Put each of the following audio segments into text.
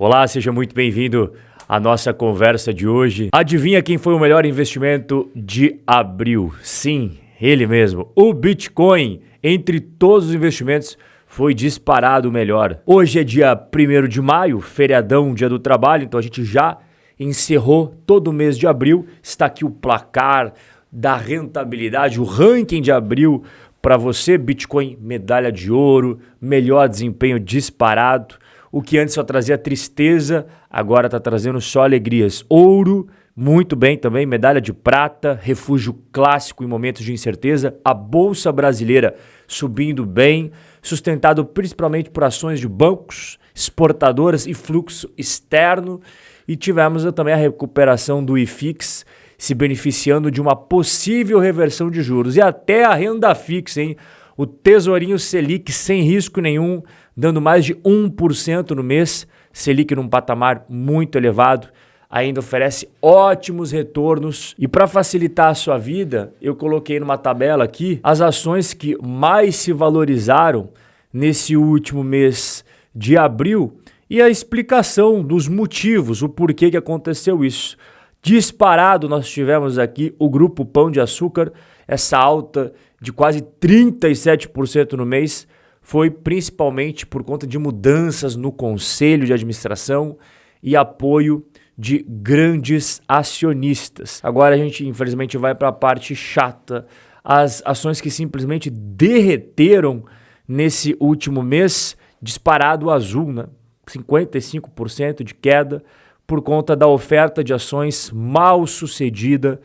Olá, seja muito bem-vindo à nossa conversa de hoje. Adivinha quem foi o melhor investimento de abril? Sim, ele mesmo, o Bitcoin. Entre todos os investimentos, foi disparado o melhor. Hoje é dia 1º de maio, feriadão, dia do trabalho, então a gente já encerrou todo o mês de abril. Está aqui o placar da rentabilidade, o ranking de abril para você. Bitcoin, medalha de ouro, melhor desempenho disparado. O que antes só trazia tristeza, agora está trazendo só alegrias. Ouro, muito bem também, medalha de prata, refúgio clássico em momentos de incerteza. A Bolsa Brasileira subindo bem, sustentado principalmente por ações de bancos, exportadoras e fluxo externo. E tivemos também a recuperação do IFIX, se beneficiando de uma possível reversão de juros. E até a renda fixa, hein? O Tesourinho Selic sem risco nenhum, dando mais de 1% no mês. Selic num patamar muito elevado, ainda oferece ótimos retornos. E para facilitar a sua vida, eu coloquei numa tabela aqui as ações que mais se valorizaram nesse último mês de abril e a explicação dos motivos, o porquê que aconteceu isso. Disparado, nós tivemos aqui o Grupo Pão de Açúcar, essa alta de quase 37% no mês, foi principalmente por conta de mudanças no conselho de administração e apoio de grandes acionistas. Agora a gente, infelizmente, vai para a parte chata. As ações que simplesmente derreteram nesse último mês, disparado azul, né? 55% de queda por conta da oferta de ações mal sucedida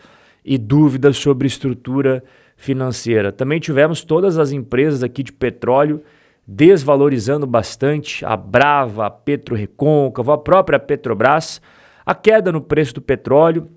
e dúvidas sobre estrutura financeira. Também tivemos todas as empresas aqui de petróleo desvalorizando bastante, a Brava, a PetroRecôncavo, a própria Petrobras. A queda no preço do petróleo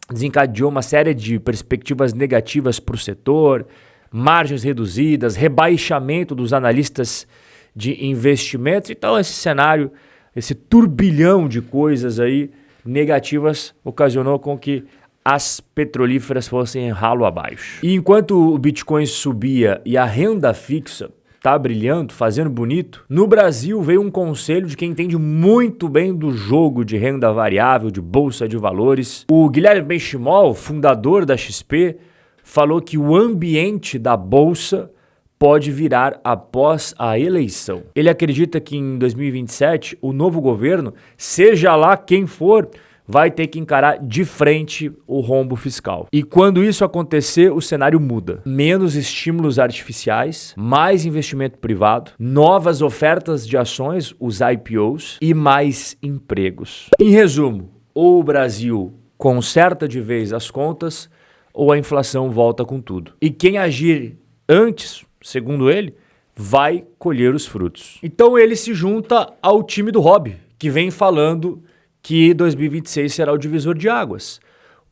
desencadeou uma série de perspectivas negativas para o setor, margens reduzidas, rebaixamento dos analistas de investimentos. Então esse cenário, esse turbilhão de coisas aí negativas ocasionou com que as petrolíferas fossem ralo abaixo. E enquanto o Bitcoin subia e a renda fixa tá brilhando, fazendo bonito, no Brasil veio um conselho de quem entende muito bem do jogo de renda variável, de bolsa de valores. O Guilherme Benchimol, fundador da XP, falou que o ambiente da bolsa pode virar após a eleição. Ele acredita que em 2027 o novo governo, seja lá quem for, vai ter que encarar de frente o rombo fiscal. E quando isso acontecer, o cenário muda. Menos estímulos artificiais, mais investimento privado, novas ofertas de ações, os IPOs, e mais empregos. Em resumo, ou o Brasil conserta de vez as contas, ou a inflação volta com tudo. E quem agir antes, segundo ele, vai colher os frutos. Então ele se junta ao time do hobby, que vem falando que 2026 será o divisor de águas.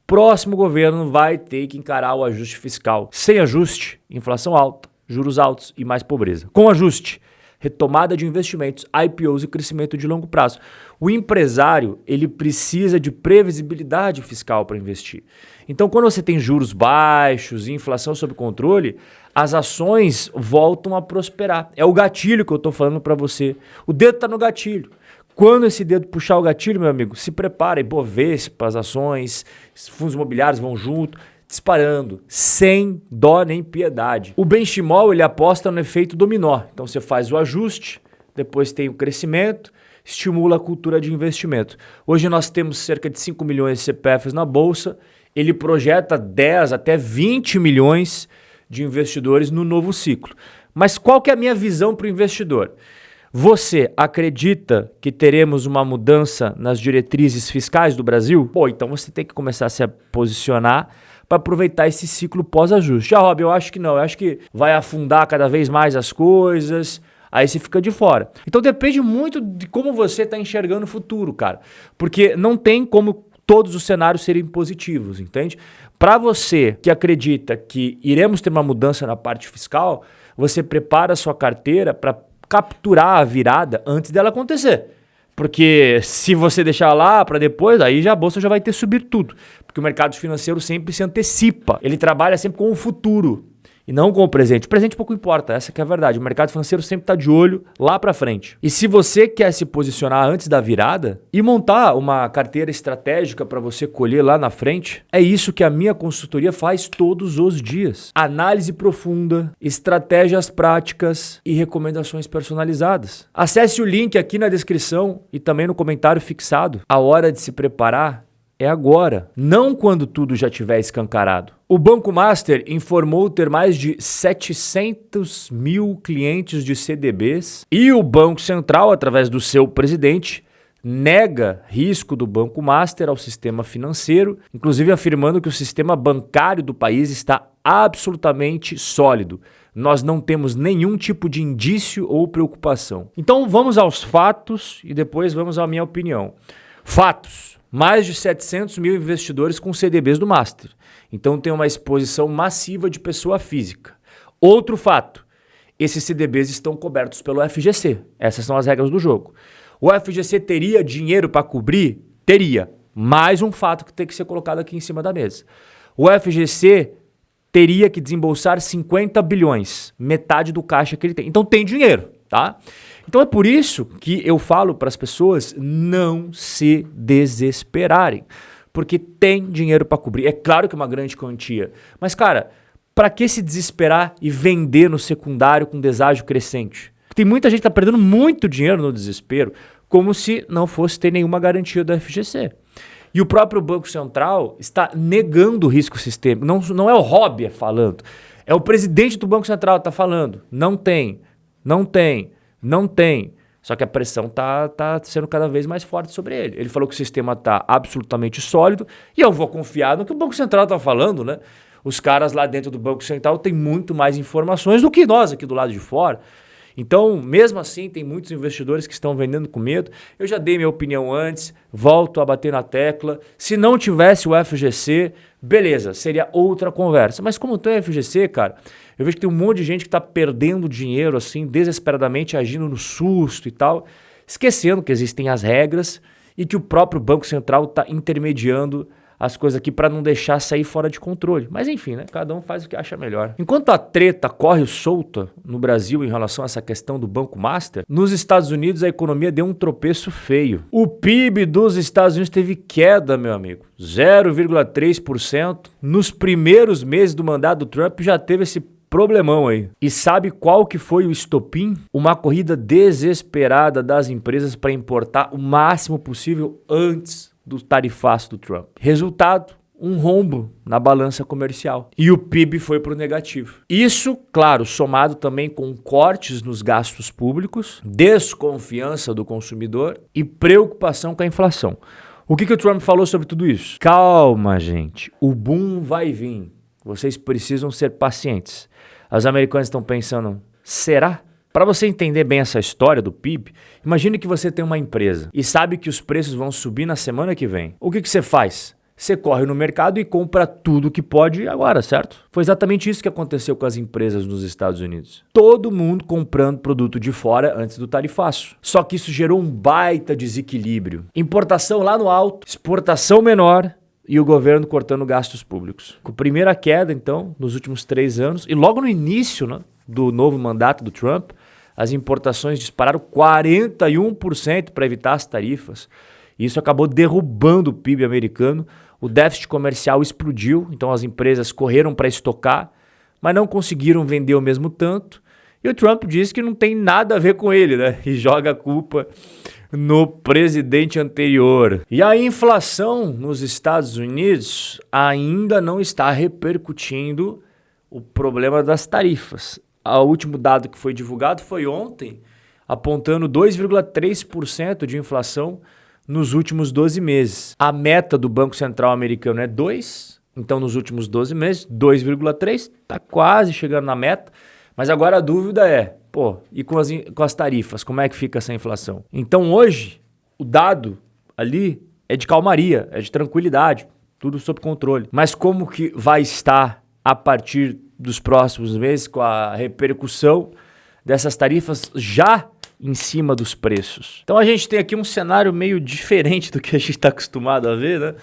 Próximo governo vai ter que encarar o ajuste fiscal. Sem ajuste, inflação alta, juros altos e mais pobreza. Com ajuste, retomada de investimentos, IPOs e crescimento de longo prazo. O empresário, ele precisa de previsibilidade fiscal para investir. Então, quando você tem juros baixos e inflação sob controle, as ações voltam a prosperar. É o gatilho que eu estou falando para você. O dedo está no gatilho. Quando esse dedo puxar o gatilho, meu amigo, se prepara. Ibovespa, as ações, fundos imobiliários vão junto, disparando, sem dó nem piedade. O Benchimol, ele aposta no efeito dominó. Então você faz o ajuste, depois tem o crescimento, estimula a cultura de investimento. Hoje nós temos cerca de 5 milhões de CPFs na Bolsa, ele projeta 10 até 20 milhões de investidores no novo ciclo. Mas qual que é a minha visão para o investidor? Você acredita que teremos uma mudança nas diretrizes fiscais do Brasil? Pô, então você tem que começar a se posicionar para aproveitar esse ciclo pós-ajuste. Rob, eu acho que não. Eu acho que vai afundar cada vez mais as coisas, aí você fica de fora. Então depende muito de como você está enxergando o futuro, cara. Porque não tem como todos os cenários serem positivos, entende? Para você que acredita que iremos ter uma mudança na parte fiscal, você prepara a sua carteira para capturar a virada antes dela acontecer. Porque se você deixar lá para depois, aí já a bolsa já vai ter subido tudo. Porque o mercado financeiro sempre se antecipa. Ele trabalha sempre com o futuro. E não com o presente. O presente pouco importa, essa que é a verdade. O mercado financeiro sempre está de olho lá para frente. E se você quer se posicionar antes da virada e montar uma carteira estratégica para você colher lá na frente, é isso que a minha consultoria faz todos os dias. Análise profunda, estratégias práticas e recomendações personalizadas. Acesse o link aqui na descrição e também no comentário fixado. A hora de se preparar é agora, não quando tudo já estiver escancarado. O Banco Master informou ter mais de 700 mil clientes de CDBs e o Banco Central, através do seu presidente, nega risco do Banco Master ao sistema financeiro, inclusive afirmando que o sistema bancário do país está absolutamente sólido. Nós não temos nenhum tipo de indício ou preocupação. Então vamos aos fatos e depois vamos à minha opinião. Fatos. Mais de 700 mil investidores com CDBs do Master. Então tem uma exposição massiva de pessoa física. Outro fato, esses CDBs estão cobertos pelo FGC. Essas são as regras do jogo. O FGC teria dinheiro para cobrir? Teria. Mais um fato que tem que ser colocado aqui em cima da mesa. O FGC teria que desembolsar 50 bilhões, metade do caixa que ele tem. Então tem dinheiro, tá? Então é por isso que eu falo para as pessoas não se desesperarem, porque tem dinheiro para cobrir. É claro que é uma grande quantia, mas cara, para que se desesperar e vender no secundário com deságio crescente? Tem muita gente que está perdendo muito dinheiro no desespero, como se não fosse ter nenhuma garantia do FGC. E o próprio Banco Central está negando o risco sistêmico. Não é o Robbie falando, é o presidente do Banco Central que está falando. Não tem. Só que a pressão tá sendo cada vez mais forte sobre ele. Ele falou que o sistema está absolutamente sólido e eu vou confiar no que o Banco Central está falando, né? Os caras lá dentro do Banco Central têm muito mais informações do que nós aqui do lado de fora. Então, mesmo assim, tem muitos investidores que estão vendendo com medo. Eu já dei minha opinião antes, volto a bater na tecla. Se não tivesse o FGC, beleza, seria outra conversa. Mas como tem o FGC, cara, eu vejo que tem um monte de gente que está perdendo dinheiro assim, desesperadamente, agindo no susto e tal, esquecendo que existem as regras e que o próprio Banco Central está intermediando as coisas aqui para não deixar sair fora de controle. Mas enfim, né? Cada um faz o que acha melhor. Enquanto a treta corre solta no Brasil em relação a essa questão do Banco Master, nos Estados Unidos a economia deu um tropeço feio. O PIB dos Estados Unidos teve queda, meu amigo. 0,3%. Nos primeiros meses do mandato do Trump já teve esse problemão aí. E sabe qual que foi o estopim? Uma corrida desesperada das empresas para importar o máximo possível antes do tarifaço do Trump. Resultado, um rombo na balança comercial. E o PIB foi para o negativo. Isso, claro, somado também com cortes nos gastos públicos, desconfiança do consumidor e preocupação com a inflação. O que o Trump falou sobre tudo isso? Calma, gente. O boom vai vir. Vocês precisam ser pacientes. Os americanos estão pensando, será? Para você entender bem essa história do PIB, imagine que você tem uma empresa e sabe que os preços vão subir na semana que vem. O que você faz? Você corre no mercado e compra tudo que pode agora, certo? Foi exatamente isso que aconteceu com as empresas nos Estados Unidos. Todo mundo comprando produto de fora antes do tarifaço. Só que isso gerou um baita desequilíbrio. Importação lá no alto, exportação menor e o governo cortando gastos públicos. Com a primeira queda, então, nos últimos 3 anos, e logo no início, né, do novo mandato do Trump, as importações dispararam 41% para evitar as tarifas. Isso acabou derrubando o PIB americano. O déficit comercial explodiu, então as empresas correram para estocar, mas não conseguiram vender o mesmo tanto. E o Trump disse que não tem nada a ver com ele, né? E joga a culpa no presidente anterior. E a inflação nos Estados Unidos ainda não está repercutindo o problema das tarifas. O último dado que foi divulgado foi ontem, apontando 2,3% de inflação nos últimos 12 meses. A meta do Banco Central americano é 2%, então nos últimos 12 meses, 2,3%, está quase chegando na meta. Mas agora a dúvida é, e com as tarifas, como é que fica essa inflação? Então hoje, o dado ali é de calmaria, é de tranquilidade, tudo sob controle. Mas como que vai estar a partir dos próximos meses com a repercussão dessas tarifas já em cima dos preços? Então a gente tem aqui um cenário meio diferente do que a gente está acostumado a ver, né?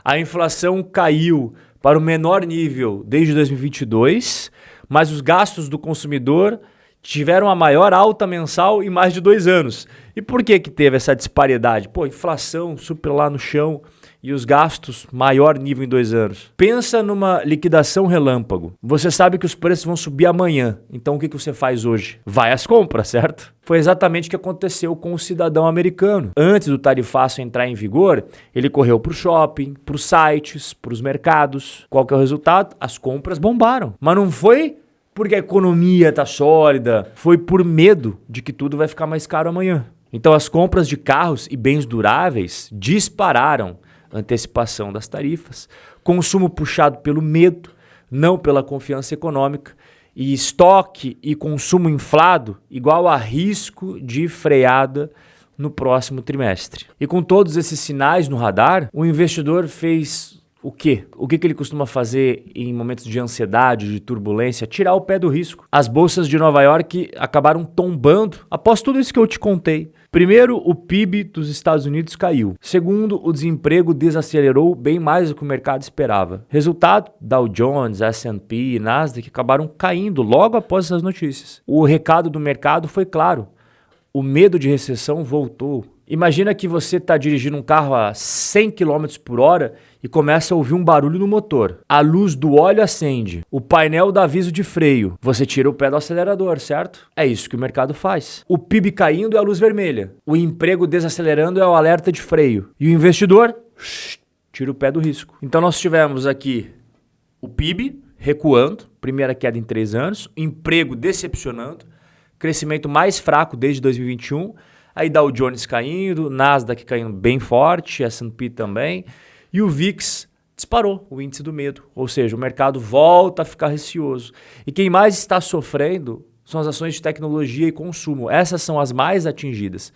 A inflação caiu para o menor nível desde 2022, mas os gastos do consumidor tiveram a maior alta mensal em mais de 2 anos. E por que teve essa disparidade? Pô, inflação super lá no chão e os gastos maior nível em 2 anos. Pensa numa liquidação relâmpago. Você sabe que os preços vão subir amanhã. Então o que você faz hoje? Vai às compras, certo? Foi exatamente o que aconteceu com o cidadão americano. Antes do tarifaço entrar em vigor, ele correu para o shopping, para os sites, para os mercados. Qual que é o resultado? As compras bombaram. Mas não foi porque a economia está sólida, foi por medo de que tudo vai ficar mais caro amanhã. Então as compras de carros e bens duráveis dispararam. Antecipação das tarifas, consumo puxado pelo medo, não pela confiança econômica, e estoque e consumo inflado igual a risco de freada no próximo trimestre. E com todos esses sinais no radar, o investidor fez o quê? O que ele costuma fazer em momentos de ansiedade, de turbulência? Tirar o pé do risco. As bolsas de Nova York acabaram tombando após tudo isso que eu te contei. Primeiro, o PIB dos Estados Unidos caiu. Segundo, o desemprego desacelerou bem mais do que o mercado esperava. Resultado, Dow Jones, S&P e Nasdaq acabaram caindo logo após essas notícias. O recado do mercado foi claro. O medo de recessão voltou. Imagina que você está dirigindo um carro a 100 km por hora e começa a ouvir um barulho no motor. A luz do óleo acende, o painel dá aviso de freio. Você tira o pé do acelerador, certo? É isso que o mercado faz. O PIB caindo é a luz vermelha. O emprego desacelerando é o alerta de freio. E o investidor tira o pé do risco. Então nós tivemos aqui o PIB recuando, primeira queda em 3 anos, emprego decepcionando, crescimento mais fraco desde 2021, aí Dow Jones caindo, Nasdaq caindo bem forte, S&P também, e o VIX disparou, o índice do medo, ou seja, o mercado volta a ficar receoso. E quem mais está sofrendo são as ações de tecnologia e consumo, essas são as mais atingidas.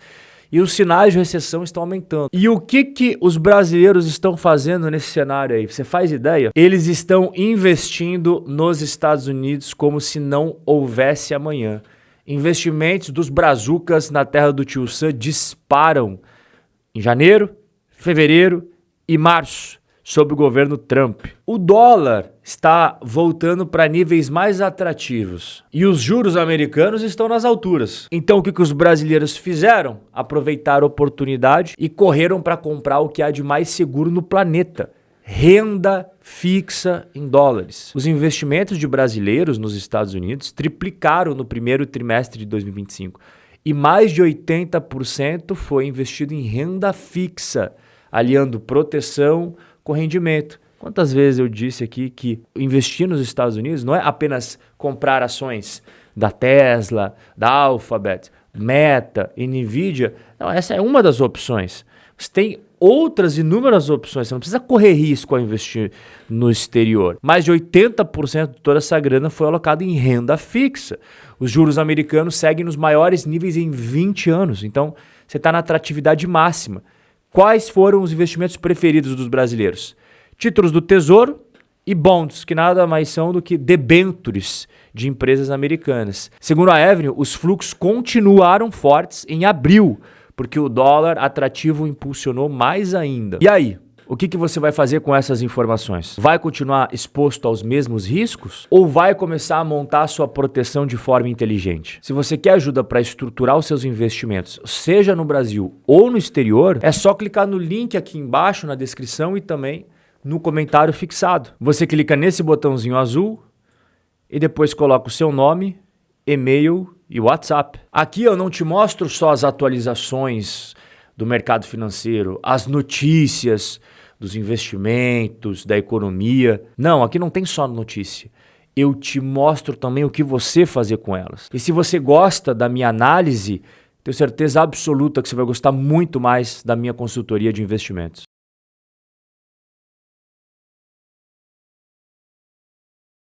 E os sinais de recessão estão aumentando. E o que os brasileiros estão fazendo nesse cenário aí? Você faz ideia? Eles estão investindo nos Estados Unidos como se não houvesse amanhã. Investimentos dos brazucas na terra do Tio Sam disparam em janeiro, fevereiro e março sob o governo Trump. O dólar está voltando para níveis mais atrativos e os juros americanos estão nas alturas. Então o que os brasileiros fizeram? Aproveitaram a oportunidade e correram para comprar o que há de mais seguro no planeta. Renda fixa em dólares. Os investimentos de brasileiros nos Estados Unidos triplicaram no primeiro trimestre de 2025 e mais de 80% foi investido em renda fixa, aliando proteção com rendimento. Quantas vezes eu disse aqui que investir nos Estados Unidos não é apenas comprar ações da Tesla, da Alphabet, Meta, Nvidia. Não, essa é uma das opções. Você tem outras inúmeras opções. Você não precisa correr risco ao investir no exterior. Mais de 80% de toda essa grana foi alocada em renda fixa. Os juros americanos seguem nos maiores níveis em 20 anos. Então, você está na atratividade máxima. Quais foram os investimentos preferidos dos brasileiros? Títulos do Tesouro e bonds, que nada mais são do que debêntures de empresas americanas. Segundo a Avenue, os fluxos continuaram fortes em abril, porque o dólar atrativo impulsionou mais ainda. E aí, o que você vai fazer com essas informações? Vai continuar exposto aos mesmos riscos? Ou vai começar a montar a sua proteção de forma inteligente? Se você quer ajuda para estruturar os seus investimentos, seja no Brasil ou no exterior, é só clicar no link aqui embaixo na descrição e também no comentário fixado. Você clica nesse botãozinho azul e depois coloca o seu nome, e-mail e WhatsApp. Aqui eu não te mostro só as atualizações do mercado financeiro, as notícias dos investimentos, da economia. Não, aqui não tem só notícia. Eu te mostro também o que você fazer com elas. E se você gosta da minha análise, tenho certeza absoluta que você vai gostar muito mais da minha consultoria de investimentos.